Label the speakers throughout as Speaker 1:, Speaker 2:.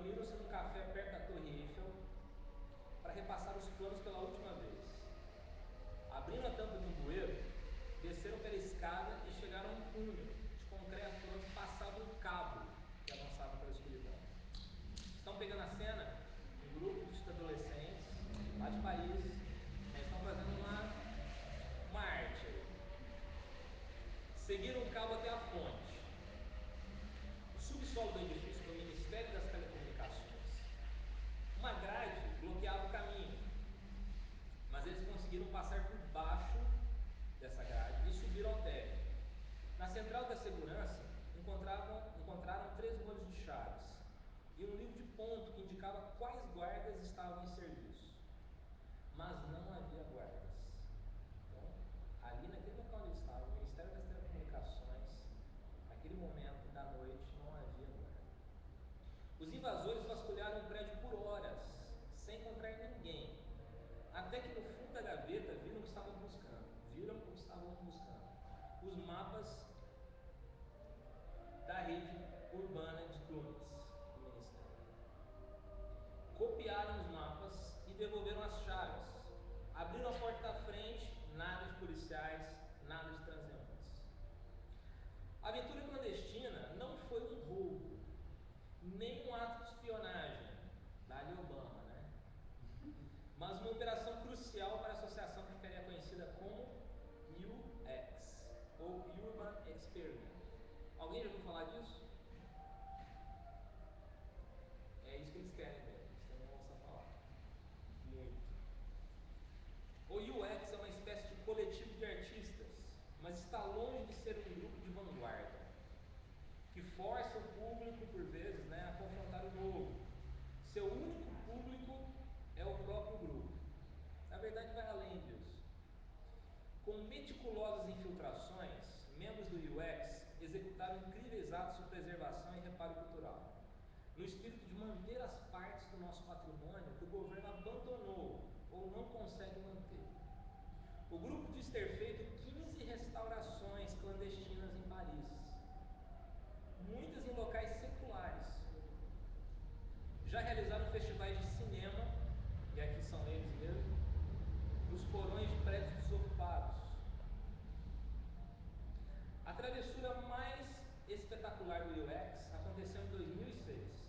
Speaker 1: reuniram-se num café perto da Torre Eiffel para repassar os planos pela última vez. Abrindo a tampa de um bueiro, desceram pela escada e chegaram a um túnel de concreto por onde passava um cabo que avançava pela escuridão. Estão pegando a cena? Um grupo de adolescentes lá de Paris, estão fazendo uma arte aí. Seguiram o cabo até a fonte. O subsolo do edifício do Ministério das Telecomunicações. Uma grade bloqueava o caminho, mas eles conseguiram passar por baixo dessa grade e subiram ao térreo. Na central da segurança, encontraram 3 molhos de chaves e um livro de ponto que indicava quais guardas estavam em serviço. Mas não havia guardas. Então, ali naquele local onde eles estavam, o Ministério das Telecomunicações, naquele momento da noite, não havia guarda. Os invasores vasculharam o prédio por horas, sem encontrar ninguém, até que no fundo da gaveta viram o que estavam buscando. Os mapas da rede urbana de túneis do Ministério. Copiaram os mapas e devolveram as chaves. Abriram a porta da frente, nada de policiais, nada de transeuntes. A aventura clandestina não foi um roubo, nem um ato de espionagem, da Obama, né? Mas uma operação crucial para a associação que ficaria conhecida como UX, ou Urban Experiment. Alguém já ouviu falar disso? É isso que eles querem mesmo, eles também vão essa palavra. Muito. O UX é uma espécie de coletivo de artistas, mas está longe de ser um grupo de vanguarda, que força o público, por vezes, a confrontar o novo. Seu único público é o próprio grupo. Na verdade, vai além disso. Com meticulosas infiltrações, membros do UX executaram incríveis atos de preservação e reparo cultural, no espírito de manter as partes do nosso patrimônio que o governo abandonou ou não consegue manter. O grupo diz ter feito 15 restaurações clandestinas em Paris, muitas em locais seculares. Já realizaram festivais de cinema, e aqui são eles mesmo, nos porões de prédios desocupados. A travessura mais espetacular do UX aconteceu em 2006.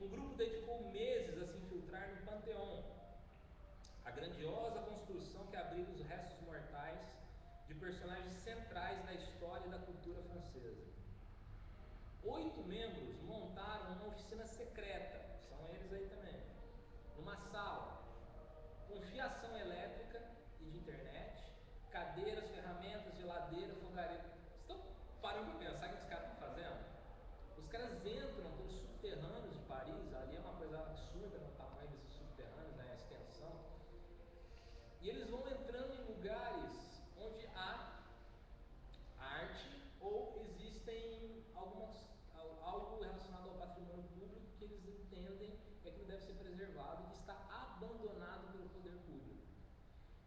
Speaker 1: Um grupo dedicou meses a se infiltrar no Panteão, a grandiosa construção que abriga os restos mortais de personagens centrais da história e da cultura francesa. 8 membros montaram uma oficina secreta, são eles aí também, numa sala, com fiação elétrica e de internet, cadeiras, ferramentas, geladeira, fogareiro. Estão parando para pensar o que os caras estão fazendo? Os caras entram pelos subterrâneos de Paris, ali é uma coisa absurda no tamanho desses subterrâneos, a extensão, e eles vão entrando em lugares onde há arte ou existem algo relacionado ao patrimônio público que eles entendem que aquilo deve ser preservado e que está abandonado pelo poder público.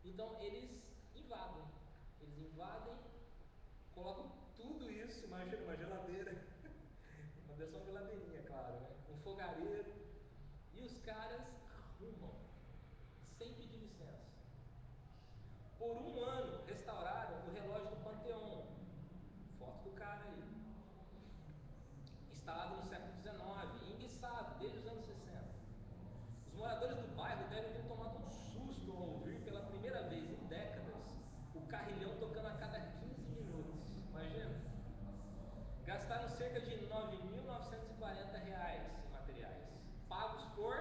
Speaker 1: Então eles invadem, colocam tudo isso, imagina uma geladeira, uma só geladeirinha, claro, né? Um fogareiro, e os caras arrumam sem pedir licença. Por 1 ano restauraram o relógio do Panteão, foto do cara aí, instalado no século XIX, enguiçado desde os anos 60. Os moradores do bairro devem ter tomado um susto ao ouvir pela primeira vez em décadas o carrilhão tocando a cada 15 minutos. Imagina. Gastaram cerca de R$ 9.940 em materiais, pagos por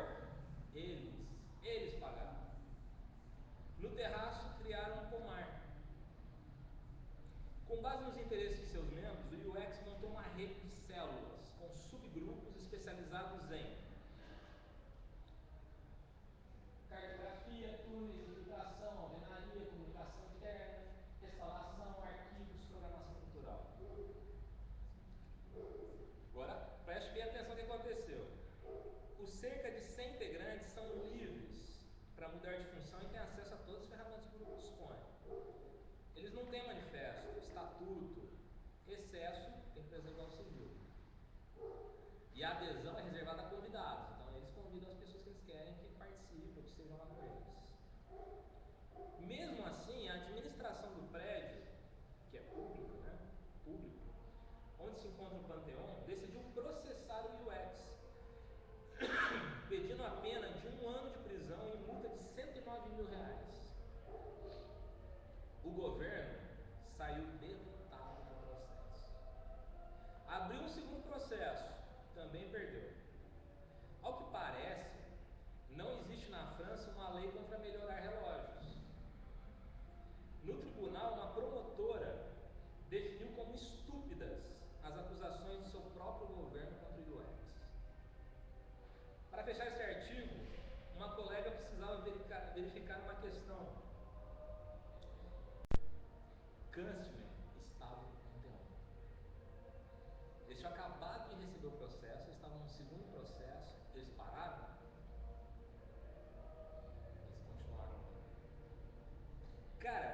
Speaker 1: eles. Eles pagaram. No terraço criaram um pomar. Com base nos interesses de seus membros, o UX montou uma rede de células com subgrupos especializados em cartografia, túneis, infiltração, alvenaria, comunicação interna, restauração, arquivos, programação cultural. Agora, preste bem atenção no que aconteceu. Os cerca de 100 integrantes são livres para mudar de função e têm acesso a todas as ferramentas que o grupo dispõe. Eles não têm manifesto, estatuto, excesso tem que preservar o civil. E a adesão é reservada a convidados. Então eles convidam as pessoas que eles querem que participem ou que estejam lá com eles. Mesmo assim, a administração do prédio, que é público, né? Público, onde se encontra o Panteão, decidiu processar o UX, pedindo a pena de 1 ano de prisão e multa de R$109 mil. O governo saiu derrotado no processo. Abriu um segundo processo, também perdeu. Ao que parece, não existe na França uma lei contra melhorar relógios. No tribunal, uma promotora definiu como estúpidas as acusações do seu próprio governo contra o UX. Para fechar esse artigo, uma colega precisava verificar uma questão. Kunstmann estava no Panteão. Eles tinham acabado de receber o processo, eles estavam no segundo processo, eles pararam, eles continuaram. Cara,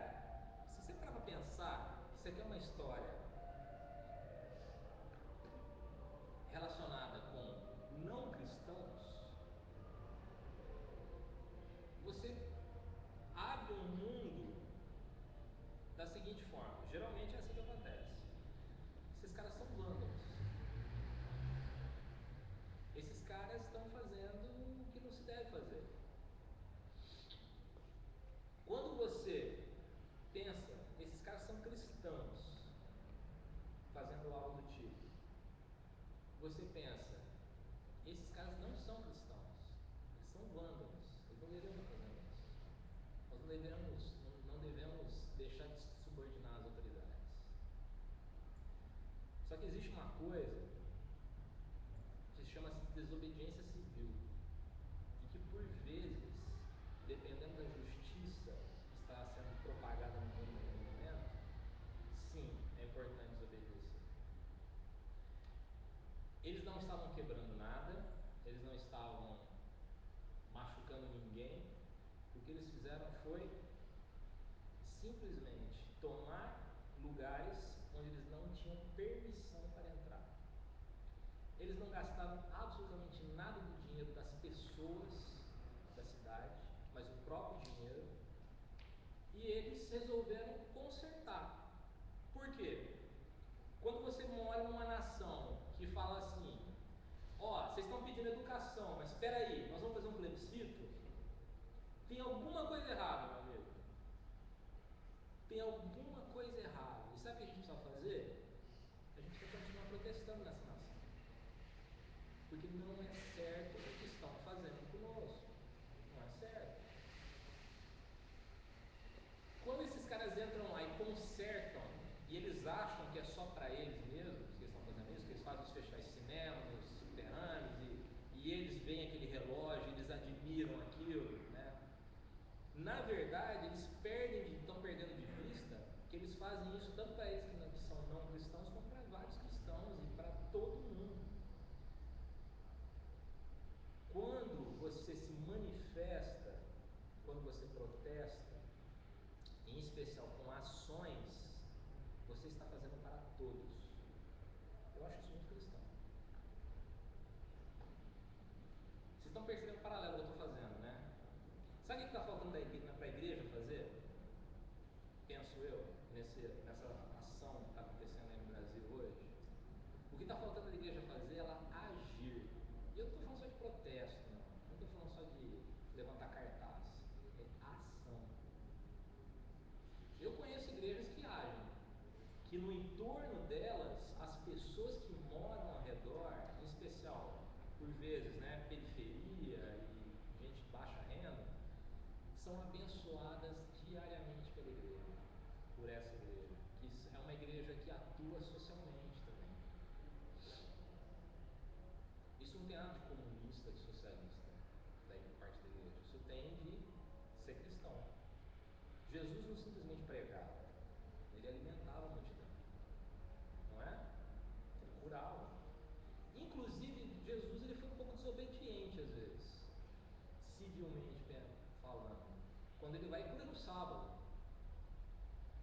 Speaker 1: se você parar para pensar, isso aqui é uma história relacionada com não cristãos, você abre um mundo da seguinte forma, geralmente é assim que acontece. Esses caras são vândalos. Esses caras estão fazendo o que não se deve fazer. Quando você pensa, esses caras são cristãos, fazendo algo do tipo, você pensa, esses caras não são cristãos, eles são vândalos, eles não deveriam estar fazendo isso. Nós não devemos deixar de se subordinar às autoridades. Só que existe uma coisa que se chama desobediência civil, e que por vezes, dependendo da justiça que está sendo propagada no mundo naquele momento, sim, é importante desobedecer. Eles não estavam quebrando nada, eles não estavam machucando ninguém. O que eles fizeram foi simplesmente tomar lugares onde eles não tinham permissão para entrar. Eles não gastavam absolutamente nada do dinheiro das pessoas da cidade, mas o próprio dinheiro, e eles resolveram consertar. Por quê? Quando você mora numa nação que fala assim, ó, vocês estão pedindo educação, mas espera aí, nós vamos fazer um plebiscito, tem alguma coisa errada, meu amigo. Tem alguma coisa errada. E sabe o que a gente precisa fazer? A gente precisa continuar protestando nessa nação. Porque não é certo o que estão fazendo conosco. Não é certo. Quando esses caras entram lá e consertam, e eles acham que é só para eles mesmos que eles estão fazendo isso, que eles fazem os festivais de cinema, os subterrâneos, e eles veem aquele relógio, eles admiram aquilo, né? Na verdade, eles estão perdendo de vista que eles fazem isso tanto para eles que são não cristãos, como para vários cristãos e para todo mundo. Quando você se manifesta, quando você protesta, em especial com ações, você está fazendo para todos. Eu acho isso muito cristão. Vocês estão percebendo o paralelo que eu estou fazendo, né? Sabe o que está faltando para a igreja fazer? Penso eu, nessa ação que está acontecendo aí no Brasil hoje. O que está faltando a igreja fazer é ela agir. E eu não estou falando só de protesto, não estou falando só de levantar cartaz. É ação. Eu conheço igrejas que agem, que no entorno delas, as pessoas que moram ao redor, em especial, por vezes, né, periferia e gente de baixa renda, são abençoadas diariamente pela igreja, por essa igreja, que é uma igreja que atua socialmente também. Isso não tem nada de comunista, de socialista, da parte da igreja. Isso tem de ser cristão. Jesus não simplesmente pregava, ele alimentava a multidão, não é? Ele curava. Inclusive, Jesus ele foi um pouco desobediente às vezes, civilmente falando. Quando ele vai e cura no sábado.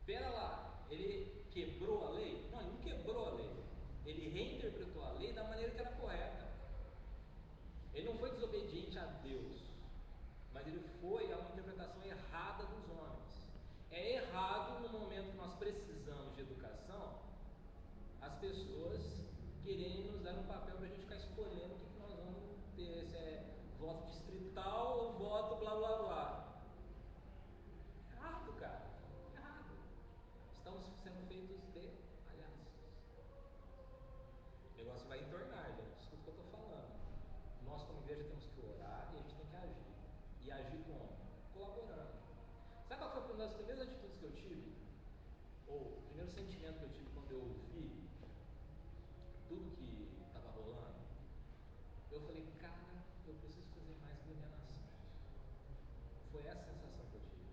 Speaker 1: Pera lá, ele quebrou a lei? Não, ele não quebrou a lei. Ele reinterpretou a lei da maneira que era correta. mas ele foi a uma interpretação errada dos homens. É errado no momento que nós precisamos de educação, as pessoas querem nos dar um papel para a gente ficar escolhendo o que nós vamos ter, se é voto distrital ou voto blá blá blá. Errado, cara. Errado. Estamos sendo feitos de palhaços. O negócio vai entornar, gente. Escuta o que eu estou falando. Nós, como igreja, temos que orar e a gente tem que agir. E agir como? Colaborando. Sabe qual foi uma das primeiras atitudes que eu tive? Ou o primeiro sentimento que eu tive quando eu ouvi tudo que estava rolando? Eu falei, cara, eu preciso fazer mais pela minha nação. Foi essa a sensação que eu tive.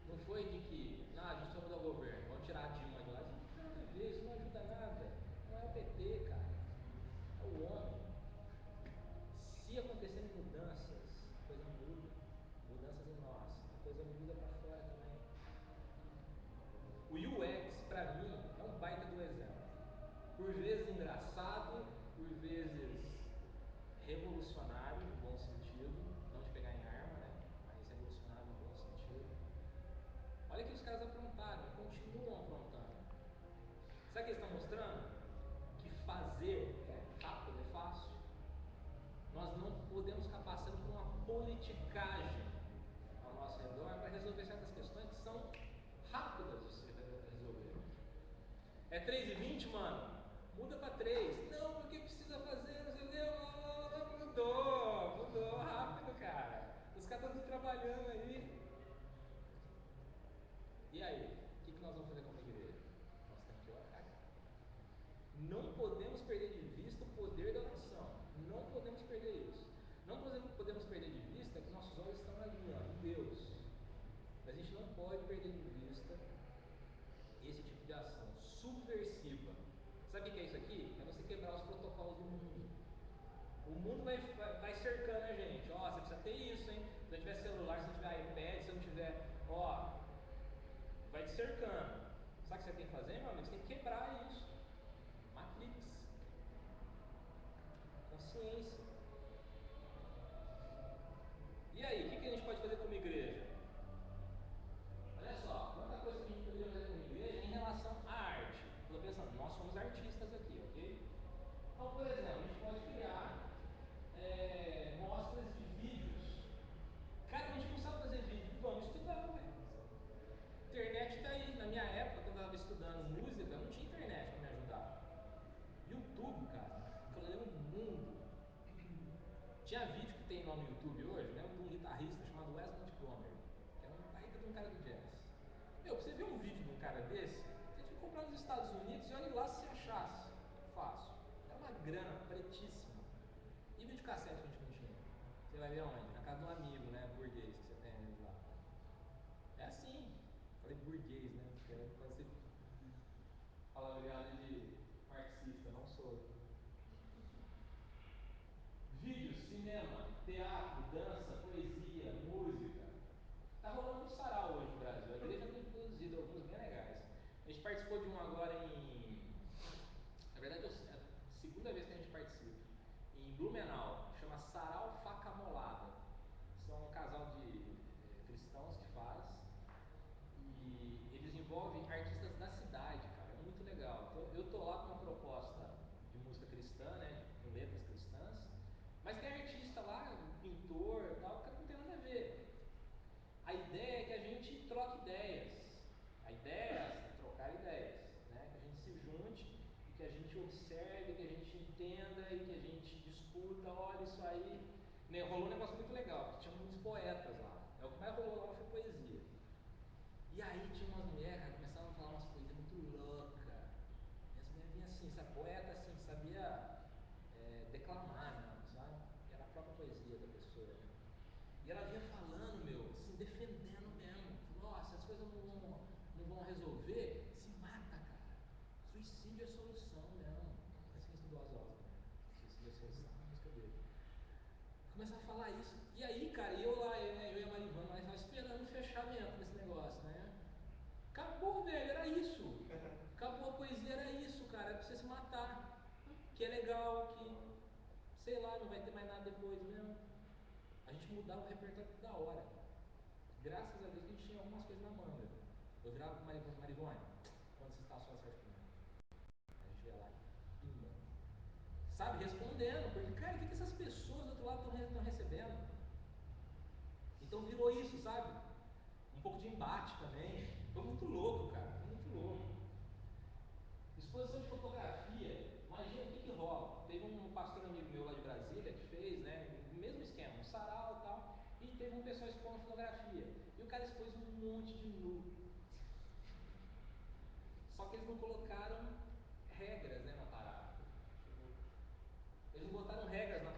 Speaker 1: Não foi de que, a gente vai mudar o governo, vamos tirar a Dilma de lá. Isso não tem nada a ver, isso não ajuda nada. Não é o PT, cara. É o homem. Se acontecerem mudanças, a coisa muda. Mudanças em nós, a coisa muda para fora também. O UX, para mim, é um baita do exemplo. Por vezes engraçado, por vezes revolucionário, no bom sentido, não de pegar em arma, né? Mas revolucionário no bom sentido. Olha que os caras aprontaram, continuam aprontando. Sabe o que eles estão mostrando? Que fazer é rápido, é fácil. Nós não podemos ficar passando por uma politicagem ao nosso redor para resolver certas questões que são rápidas de se resolver. É 3h20, mano? Muda para 3. Não, porque precisa fazer, não sei o que. Mudou rápido, cara. Os caras estão trabalhando aí. E aí? O que nós vamos fazer como igreja? Nós temos que orar, cara. Não podemos perder de vista o poder da oração. Não podemos perder isso. Não podemos perder de vista que nossos olhos estão ali, ó, em Deus. A gente não pode perder de vista esse tipo de ação subversiva. Sabe o que é isso aqui? É você quebrar os protocolos do mundo. O mundo vai cercando a gente. Ó, você precisa ter isso, hein? Se não tiver celular, se não tiver iPad, se não tiver. Ó, vai te cercando. Sabe o que você tem que fazer, meu amigo? Você tem que quebrar isso. Matrix. Consciência. E aí, o que a gente pode fazer como igreja? Olha só, quanta coisa que a gente poderia fazer como igreja em relação à arte. Estou pensando, nós somos artistas aqui, ok? Então, por exemplo, a gente pode criar mostras de vídeos. Cara, a gente não sabe fazer vídeo, vamos estudar, velho. Internet está aí. Na minha época, quando eu estava estudando música, não tinha internet para me ajudar. YouTube, cara, aquilo ali é um mundo. Tinha vídeo que tem lá no YouTube hoje, né, de um guitarrista chamado Wes Montgomery, que é um baita de um cara do jazz. Meu, pra você ver um vídeo de um cara desse, você tinha que comprar nos Estados Unidos e olha lá se você achasse. Fácil. Era uma grana pretíssima. E videocassete que a gente não tinha? Você vai ver aonde? Na casa de um amigo, né, burguês que você tem lá. É assim. Falei burguês, né, porque é quase palavreado de marxista, não sou. Vídeos, cinema, teatro, dança, poesia, música. Está rolando um sarau hoje no Brasil. A igreja tem produzido alguns bem legais. A gente participou de um agora em. Na verdade, é a segunda vez que a gente participa. Em Blumenau. Chama Sarau Faca Molada. São um casal de cristãos que faz. E eles envolvem artistas da cidade, cara. É muito legal. Então, eu tô lá com uma proposta de música cristã, né? Com letras cristãs. Mas tem artista lá, pintor e tal, que não tem nada a ver. A ideia é que a gente troque ideias. A ideia é essa, trocar ideias, né? Que a gente se junte e que a gente observe, que a gente entenda e que a gente discuta. Olha isso aí, né? Rolou um negócio muito legal, porque tinha muitos poetas lá. É o que mais rolou lá foi poesia. E aí tinha umas mulheres, cara, começavam a falar umas coisas muito loucas. E as mulheres vinham assim, sabe? Poeta assim, sabia declamar, né? Sabe? Era a própria poesia da pessoa, né? E ela vinha falando, meu, assim, defendendo mesmo. Falou, nossa, as coisas não vão resolver, se mata, cara. Suicídio é solução mesmo. Parece que estudou as aulas, né? Suicídio é solução, a música dele. Começar a falar isso. E aí, cara, eu lá, eu e a Marivana, nós estávamos esperando o fechamento desse negócio, né? Acabou, velho, era isso. Acabou a poesia, era isso, cara. Era pra você se matar. Que é legal, que sei lá, não vai ter mais nada depois mesmo. A gente gente mudava o repertório da hora. Graças a Deus que a gente tinha algumas coisas na manga. Eu virava pro Marivone, quando você está só certo comigo? A gente ia lá e pimba. Sabe, respondendo, porque, cara, o que essas pessoas do outro lado estão recebendo? Então virou isso, sabe? Um pouco de embate também. Foi muito louco, cara, foi muito louco. Exposição de fotografia, imagina o que rola. Teve um pastor amigo meu lá de Brasília que fez, né, o mesmo esquema, um sarau e tal, e teve um pessoal expondo fotografia. E o cara expôs um monte de nu. Só que eles não colocaram regras, né, na parada. Eles não botaram regras na